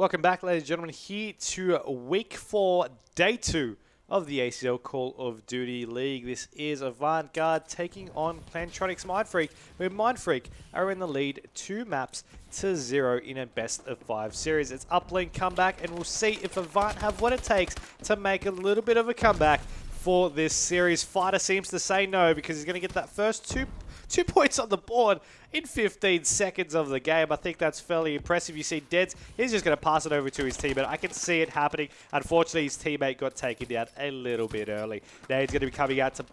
Welcome back, ladies and gentlemen, here to Week 4, Day 2 of the ACL Call of Duty League. This is AVANT-GARDE taking on Plantronics.Mindfreak, where Mindfreak are in the lead 2 maps to 0 in a best-of-5 series. It's uplink comeback, and we'll see if Avant have what it takes to make a little bit of a comeback for this series. Fighter seems to say no because he's going to get that first two points on the board in 15 seconds of the game. I think that's fairly impressive. You see Deads, he's just going to pass it over to his teammate. I can see it happening. Unfortunately, his teammate got taken down a little bit early. Now he's going to be coming out to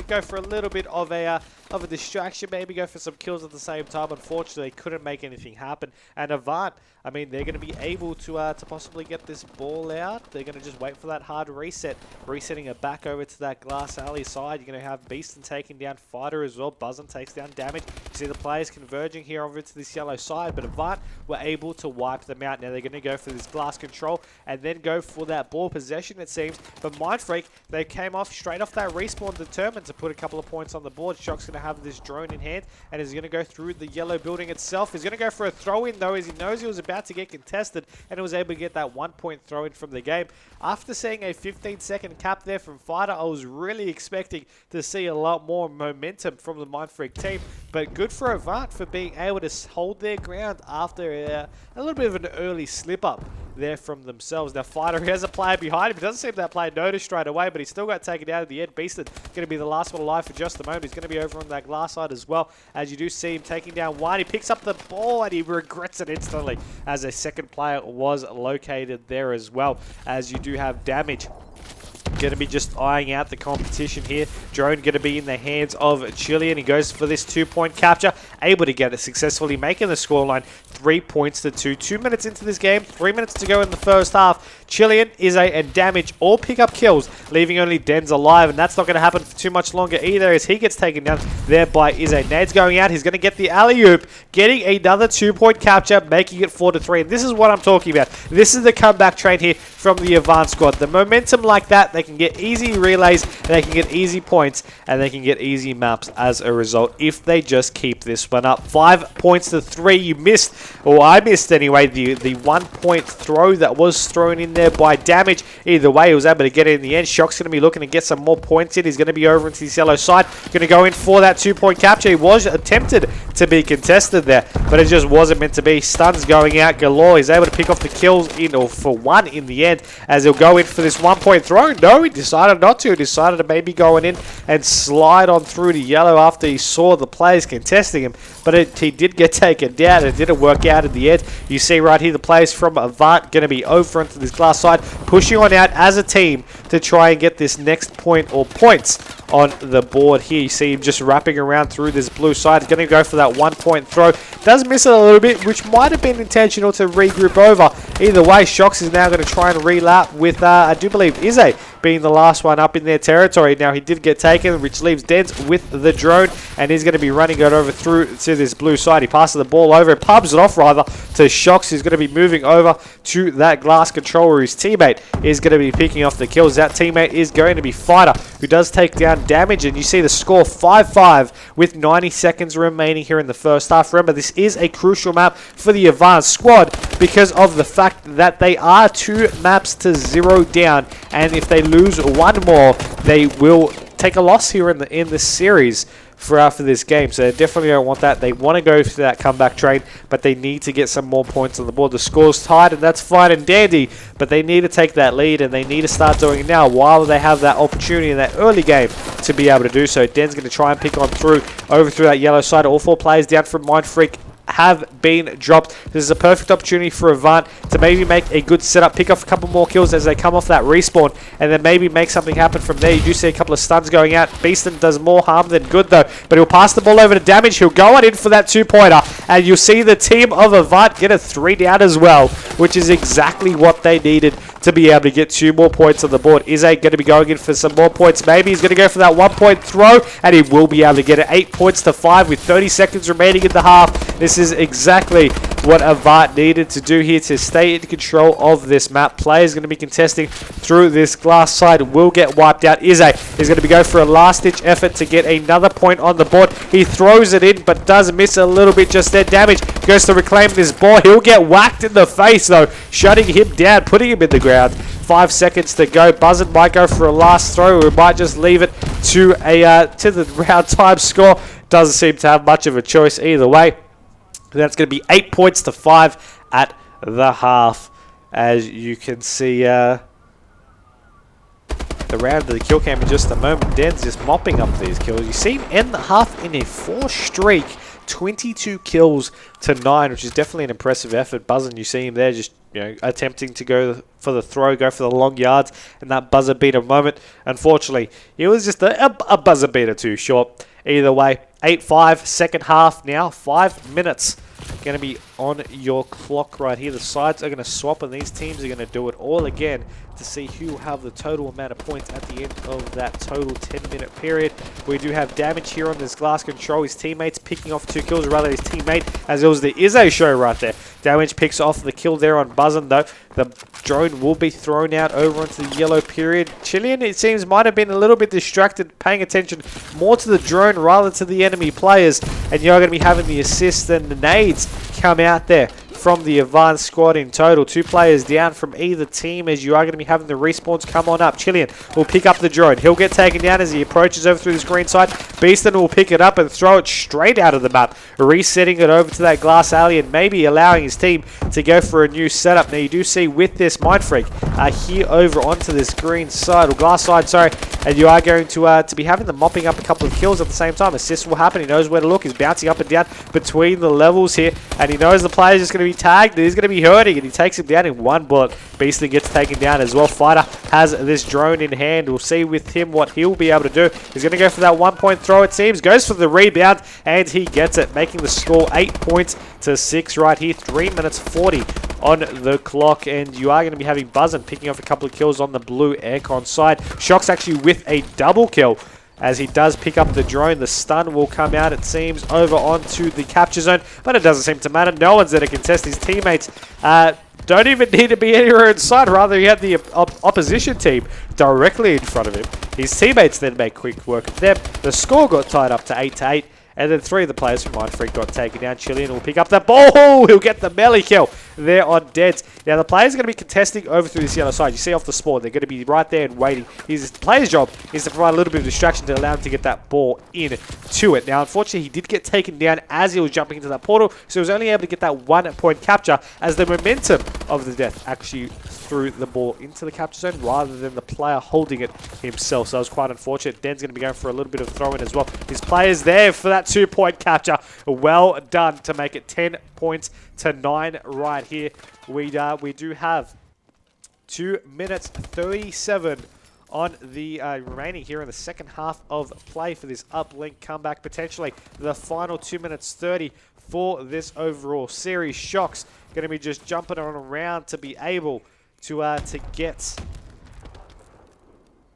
go for a little bit of a distraction, maybe go for some kills at the same time. Unfortunately, couldn't make anything happen. And Avant, I mean, they're going to be able to possibly get this ball out. They're going to just wait for that hard reset. Resetting it back over to that glass alley side. You're going to have Beastin taking down Fighter as well. Buzzin takes down damage. You see the players converging here over to this yellow side, but Avant were able to wipe them out. Now they're going to go for this glass control and then go for that ball possession, it seems. But Mindfreak, they came off straight off that respawn, determined to put a couple of points on the board. Shock's going to have this drone in hand and is going to go through the yellow building itself. He's going to go for a throw-in though, as he knows he was about to get contested, and was able to get that 1-point throw-in from the game. After seeing a 15-second cap there from Fighter, I was really expecting to see a lot more momentum from the Mindfreak team, but good for Avant for being able to hold their ground after a little bit of an early slip-up there from themselves. Now Fighter has a player behind him. He doesn't seem that player noticed straight away, but he still got taken out at the end. Beastin going to be the last one alive for just a moment. He's going to be over on that glass side as well, as you do see him taking down one. He picks up the ball and he regrets it instantly, as a second player was located there as well, as you do have damage. Going to be just eyeing out the competition here. Drone going to be in the hands of Chilean. He goes for this 2-point capture, able to get it successfully, making the scoreline 3 points to 2. 2 minutes into this game, 3 minutes to go in the first half. Chilean, Izzy, and Damage all pick up kills, leaving only Dens alive, and that's not going to happen for too much longer either, as he gets taken down there by Izzy. Nade's going out. He's going to get the alley-oop, getting another 2-point capture, making it 4-3. And this is what I'm talking about. This is the comeback train here from the Avant squad. The momentum like that, they can get easy relays, they can get easy points, and they can get easy maps as a result if they just keep this one up. 5 points to 3. You missed, or I missed anyway, the 1-point throw that was thrown in there by Damage. Either way, he was able to get it in the end. Shock's going to be looking to get some more points in. He's going to be over into his yellow side. Going to go in for that 2-point capture. He was attempted to be contested there, but it just wasn't meant to be. Stuns going out galore. He's able to pick off the kills in, or for one in the end, as he'll go in for this 1-point throw. No, he decided not to. He decided to maybe go in and slide on through to yellow after he saw the players contesting him, but he did get taken down. It didn't work out in the end. You see right here the players from Avant going to be over into this glass side, pushing on out as a team to try and get this next point or points on the board here. You see him just wrapping around through this blue side. He's going to go for that 1-point throw. Does miss it a little bit, which might have been intentional to regroup over. Either way, Shocks is now going to try and relap with, I do believe, Izzy being the last one up in their territory. Now, he did get taken, which leaves Dens with the drone, and he's going to be running it over through to this blue side. He passes the ball over, pubs it off rather, to Shocks, who's going to be moving over to that glass controller. His teammate is going to be picking off the kills. That teammate is going to be Fighter, who does take down Damage, and you see the score 5-5 with 90 seconds remaining here in the first half. Remember, this is a crucial map for the Avant squad because of the fact that they are 2 maps to 0 down, and if they lose one more, they will take a loss here in this series for this game. So they definitely don't want that. They want to go for that comeback train, but they need to get some more points on the board. The score's tied, and that's fine and dandy, but they need to take that lead, and they need to start doing it now while they have that opportunity in that early game to be able to do so. Den's going to try and pick on over through that yellow side. All 4 players down from Mindfreak have been dropped. This is a perfect opportunity for Avant to maybe make a good setup, pick off a couple more kills as they come off that respawn, and then maybe make something happen from there. You do see a couple of stuns going out. Beastin does more harm than good though, but he'll pass the ball over to Damage. He'll go on in for that 2-pointer, and you'll see the team of Avant get a 3 down as well, which is exactly what they needed to be able to get 2 more points on the board. Izzy going to be going in for some more points. Maybe he's going to go for that 1-point throw, and he will be able to get it. 8 points to 5 with 30 seconds remaining in the half. This is exactly what Avant needed to do here to stay in control of this map. Players going to be contesting through this glass side, will get wiped out. Izzy is going to be going for a last-ditch effort to get another point on the board. He throws it in, but does miss a little bit just there. Damage goes to reclaim this ball. He'll get whacked in the face, though, shutting him down, putting him in the ground. 5 seconds to go. Buzzin might go for a last throw, or might just leave it to the round time score. Doesn't seem to have much of a choice either way. That's going to be 8 points to 5 at the half. As you can see, the round of the kill cam in just a moment. Dan's just mopping up these kills. You see him end the half in a 4 streak. 22 kills to 9, which is definitely an impressive effort. Buzzin, you see him there just attempting to go for the throw, go for the long yards, and that buzzer beater moment. Unfortunately, it was just a buzzer beater too short. Either way, 8-5, second half now, 5 minutes. Going to be on your clock right here. The sides are going to swap, and these teams are going to do it all again to see who will have the total amount of points at the end of that total 10-minute period. We do have damage here on this glass control. His teammates picking off 2 kills, or rather his teammate, as it was the Izzy show right there. Damage picks off the kill there on Buzzin, though. The drone will be thrown out over onto the yellow period. Chilean, it seems, might have been a little bit distracted, paying attention more to the drone rather to the enemy players. And you're going to be having the assists and the nades come out there from the Avant squad in total. 2 players down from either team, as you are going to be having the respawns come on up. Chilean will pick up the drone. He'll get taken down as he approaches over through this green side. Beaston will pick it up and throw it straight out of the map, resetting it over to that glass alley and maybe allowing his team to go for a new setup. Now you do see with this Mindfreak here over onto this green side, or glass side, sorry, and you are going to be having them mopping up a couple of kills at the same time. Assists will happen. He knows where to look. He's bouncing up and down between the levels here, and he knows the player's just going to be tagged. He's going to be hurting, and he takes him down in 1 bullet. Beaston gets taken down as well. Fighter has this drone in hand. We'll see with him what he'll be able to do. He's going to go for that 1-point throw, it seems. Goes for the rebound, and he gets it, making the score 8 points to 6 right here. 3 minutes 40 on the clock, and you are going to be having Buzzin picking off a couple of kills on the blue aircon side. Shock's actually with a double kill, as he does pick up the drone. The stun will come out, it seems, over onto the capture zone, but it doesn't seem to matter. No one's there to contest. His teammates don't even need to be anywhere inside. Rather, he had the opposition team directly in front of him. His teammates then make quick work of them. The score got tied up to 8-8. And then 3 of the players from Mindfreak got taken down. Chilean will pick up that ball. He'll get the melee kill there on Deads. Now, the players are going to be contesting over through this yellow side. You see off the spawn, they're going to be right there and waiting. The player's job is to provide a little bit of distraction to allow him to get that ball in to it. Now, unfortunately, he did get taken down as he was jumping into that portal, so he was only able to get that 1-point capture, as the momentum of the death actually threw the ball into the capture zone rather than the player holding it himself. So that was quite unfortunate. Den's going to be going for a little bit of throwing as well. His player's there for that 2-point capture. Well done to make it 10 points to 9 right here. We do have 2 minutes 37 on the remaining here in the second half of play for this uplink comeback. Potentially the final 2 minutes 30 for this overall series. Shock's going to be just jumping on around to be able to get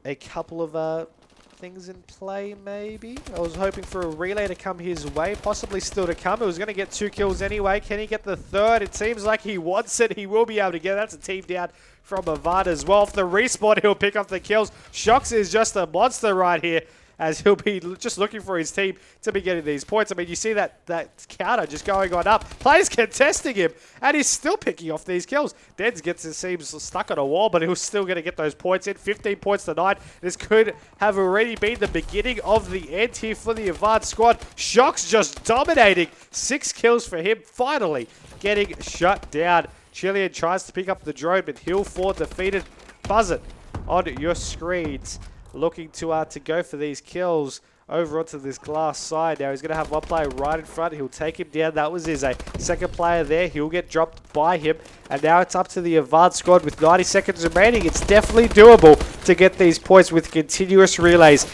a couple of things in play, maybe. I was hoping for a relay to come his way, possibly still to come. It was going to get 2 kills anyway. Can he get the 3rd? It seems like he wants it. He will be able to get it. That's a team down from Avant as well. Off the respawn, he'll pick up the kills. Shox is just a monster right here, as he'll be just looking for his team to be getting these points. I mean, you see that counter just going on up. Players contesting him, and he's still picking off these kills. Dens gets, it seems, stuck on a wall, but he was still going to get those points in. 15 points to 9. This could have already been the beginning of the end here for the Avant squad. Shock's just dominating. 6 kills for him, finally getting shut down. Chilean tries to pick up the drone, but he'll fall defeated. Buzz it on your screens. Looking to go for these kills over onto this glass side. Now he's going to have one player right in front. He'll take him down. That was Izzy. Second player there. He'll get dropped by him. And now it's up to the Avant squad with 90 seconds remaining. It's definitely doable to get these points with continuous relays.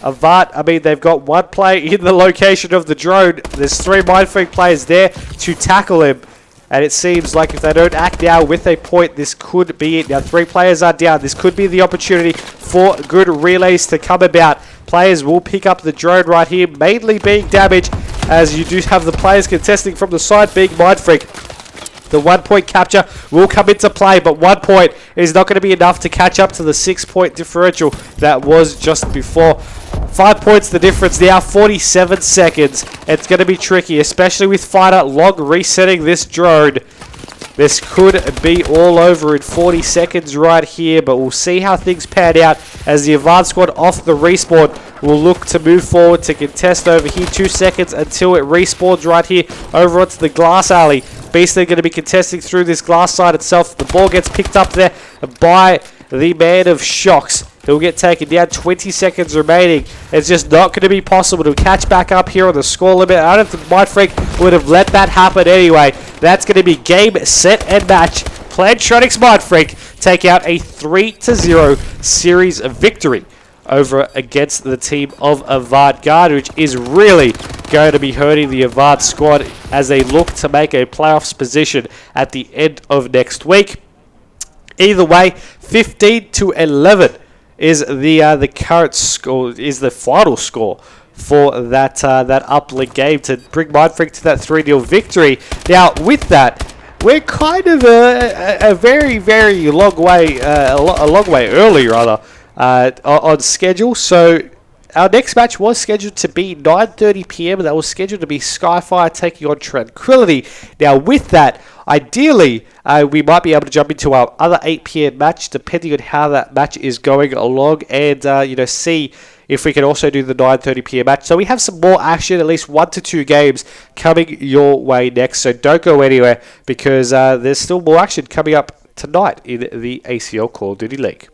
Avant, I mean, they've got 1 player in the location of the drone. There's 3 Mindfreak players there to tackle him. And it seems like if they don't act now with a point, this could be it. Now 3 players are down. This could be the opportunity for good relays to come about. Players will pick up the drone right here, mainly being damaged, as you do have the players contesting from the side being Mindfreak. The 1 point capture will come into play, but 1 point is not going to be enough to catch up to the 6 point differential that was just before. 5 points the difference now, 47 seconds. It's going to be tricky, especially with Fighter long resetting this drone. This could be all over in 40 seconds right here, but we'll see how things pan out as the AVANT squad off the respawn will look to move forward to contest over here. 2 seconds until it respawns right here over onto the glass alley. Beastly going to be contesting through this glass side itself. The ball gets picked up there by the man of shocks. He'll get taken down. 20 seconds remaining. It's just not going to be possible to catch back up here on the score limit. I don't think Mindfreak would have let that happen anyway. That's going to be game, set, and match. Plantronics.Mindfreak take out a 3-0 series victory over against the team of AVANT-GARDE, which is really going to be hurting the AVANT squad as they look to make a playoffs position at the end of next week. Either way, 15-11 is the current score, is the final score for that uplink game to bring Mindfreak to that 3-0 victory. Now, with that, we're kind of a very, very long way, a long way early rather, on schedule. So our next match was scheduled to be 9:30 p.m. That was scheduled to be Skyfire taking on Tranquility. Now, with that, ideally, we might be able to jump into our other 8 p.m. match, depending on how that match is going along, and see if we can also do the 9:30 p.m. match. So we have some more action, at least 1 to 2 games coming your way next. So don't go anywhere because there's still more action coming up tonight in the ACL Call of Duty League.